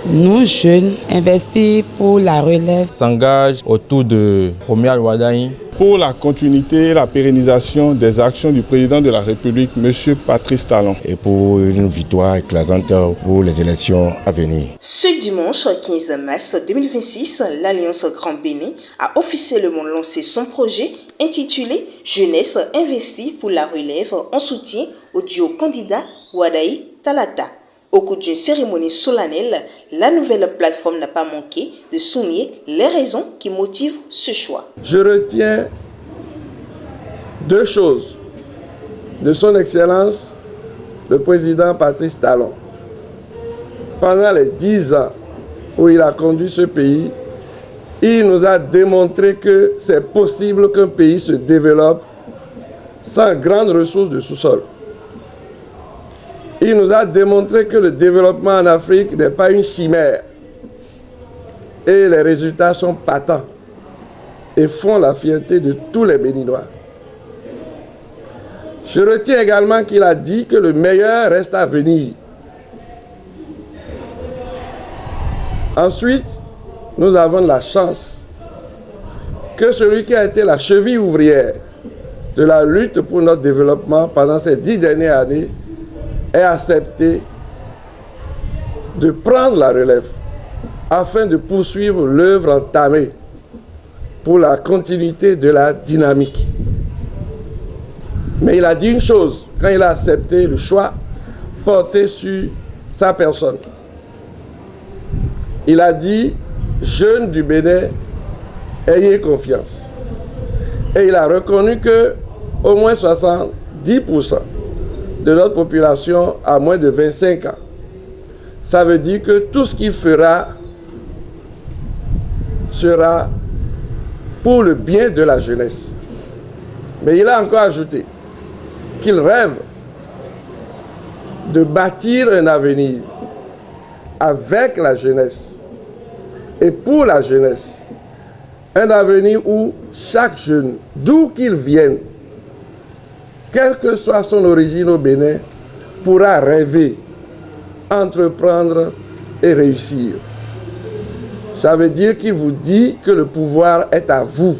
Nous, jeunes, investis pour la relève, s'engage autour de Romuald Wadaï pour la continuité et la pérennisation des actions du président de la République, M. Patrice Talon. Et pour une victoire éclatante pour les élections à venir. Ce dimanche 15 mars 2026, l'Alliance Grand Bénin a officiellement lancé son projet intitulé « Jeunesse investie pour la relève » en soutien au duo candidat Wadaï Talata. Au cours d'une cérémonie solennelle, la nouvelle plateforme n'a pas manqué de souligner les raisons qui motivent ce choix. Je retiens deux choses de son Excellence, le président Patrice Talon. Pendant les 10 ans où il a conduit ce pays, il nous a démontré que c'est possible qu'un pays se développe sans grandes ressources de sous-sol. Il nous a démontré que le développement en Afrique n'est pas une chimère. Et les résultats sont patents et font la fierté de tous les Béninois. Je retiens également qu'il a dit que le meilleur reste à venir. Ensuite, nous avons la chance que celui qui a été la cheville ouvrière de la lutte pour notre développement pendant ces 10 dernières années ait accepté de prendre la relève afin de poursuivre l'œuvre entamée pour la continuité de la dynamique. Mais il a dit une chose quand il a accepté le choix porté sur sa personne. Il a dit « Jeunes du Bénin, ayez confiance ». Et il a reconnu que au moins 70% de notre population a moins de 25 ans. Ça veut dire que tout ce qu'il fera sera pour le bien de la jeunesse. Mais il a encore ajouté qu'il rêve de bâtir un avenir avec la jeunesse et pour la jeunesse. Un avenir où chaque jeune, d'où qu'il vienne, quelle que soit son origine au Bénin, pourra rêver, entreprendre et réussir. Ça veut dire qu'il vous dit que le pouvoir est à vous.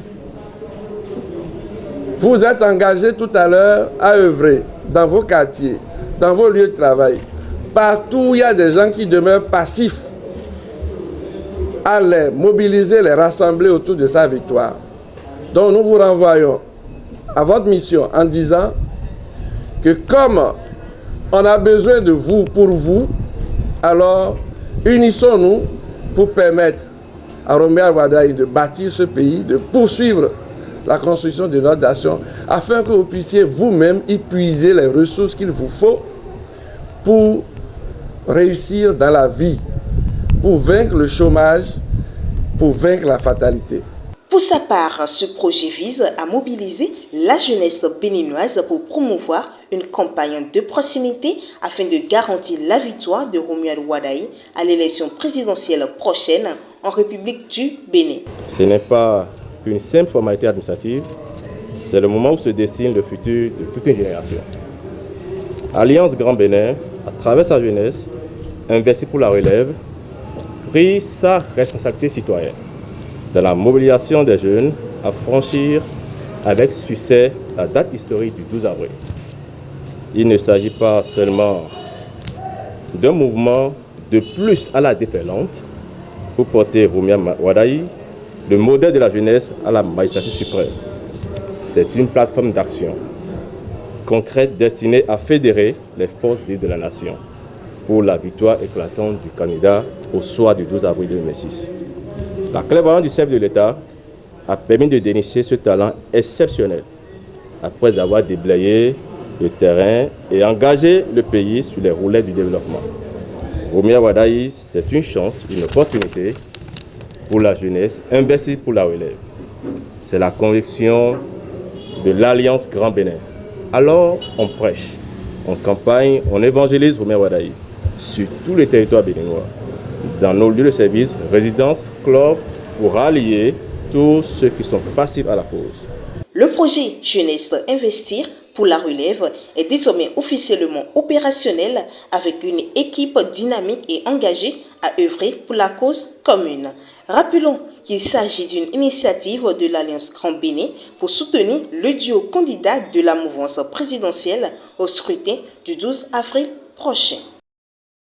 Vous êtes engagé tout à l'heure à œuvrer dans vos quartiers, dans vos lieux de travail. Partout où il y a des gens qui demeurent passifs, à les mobiliser, les rassembler autour de sa victoire. Donc nous vous renvoyons à votre mission en disant que comme on a besoin de vous pour vous, alors unissons-nous pour permettre à Romuald Wadaï de bâtir ce pays, de poursuivre la construction de notre nation, afin que vous puissiez vous-même y puiser les ressources qu'il vous faut pour réussir dans la vie, pour vaincre le chômage, pour vaincre la fatalité. Pour sa part, ce projet vise à mobiliser la jeunesse béninoise pour promouvoir une campagne de proximité afin de garantir la victoire de Romuald Wadaï à l'élection présidentielle prochaine en République du Bénin. Ce n'est pas une simple formalité administrative, c'est le moment où se dessine le futur de toute une génération. Alliance Grand Bénin, à travers sa jeunesse, investie pour la relève, prit sa responsabilité citoyenne dans la mobilisation des jeunes à franchir avec succès la date historique du 12 avril. Il ne s'agit pas seulement d'un mouvement de plus à la déferlante pour porter Romuald Wadaï, le modèle de la jeunesse, à la magistrature suprême. C'est une plateforme d'action concrète destinée à fédérer les forces vives de la nation pour la victoire éclatante du candidat au soir du 12 avril 2006. La clairvoyance du chef de l'État a permis de dénicher ce talent exceptionnel après avoir déblayé le terrain et engagé le pays sur les roulettes du développement. Romuald Wadaï, c'est une chance, une opportunité pour la jeunesse investie pour la relève. C'est la conviction de l'Alliance Grand Bénin. Alors, on prêche, on campagne, on évangélise Romuald Wadaï sur tous les territoires béninois, dans nos lieux de service, résidences, clubs, pour rallier tous ceux qui sont passifs à la cause. Le projet Jeunesse Investir pour la relève est désormais officiellement opérationnel avec une équipe dynamique et engagée à œuvrer pour la cause commune. Rappelons qu'il s'agit d'une initiative de l'Alliance Grand Bénin pour soutenir le duo candidat de la mouvance présidentielle au scrutin du 12 avril prochain.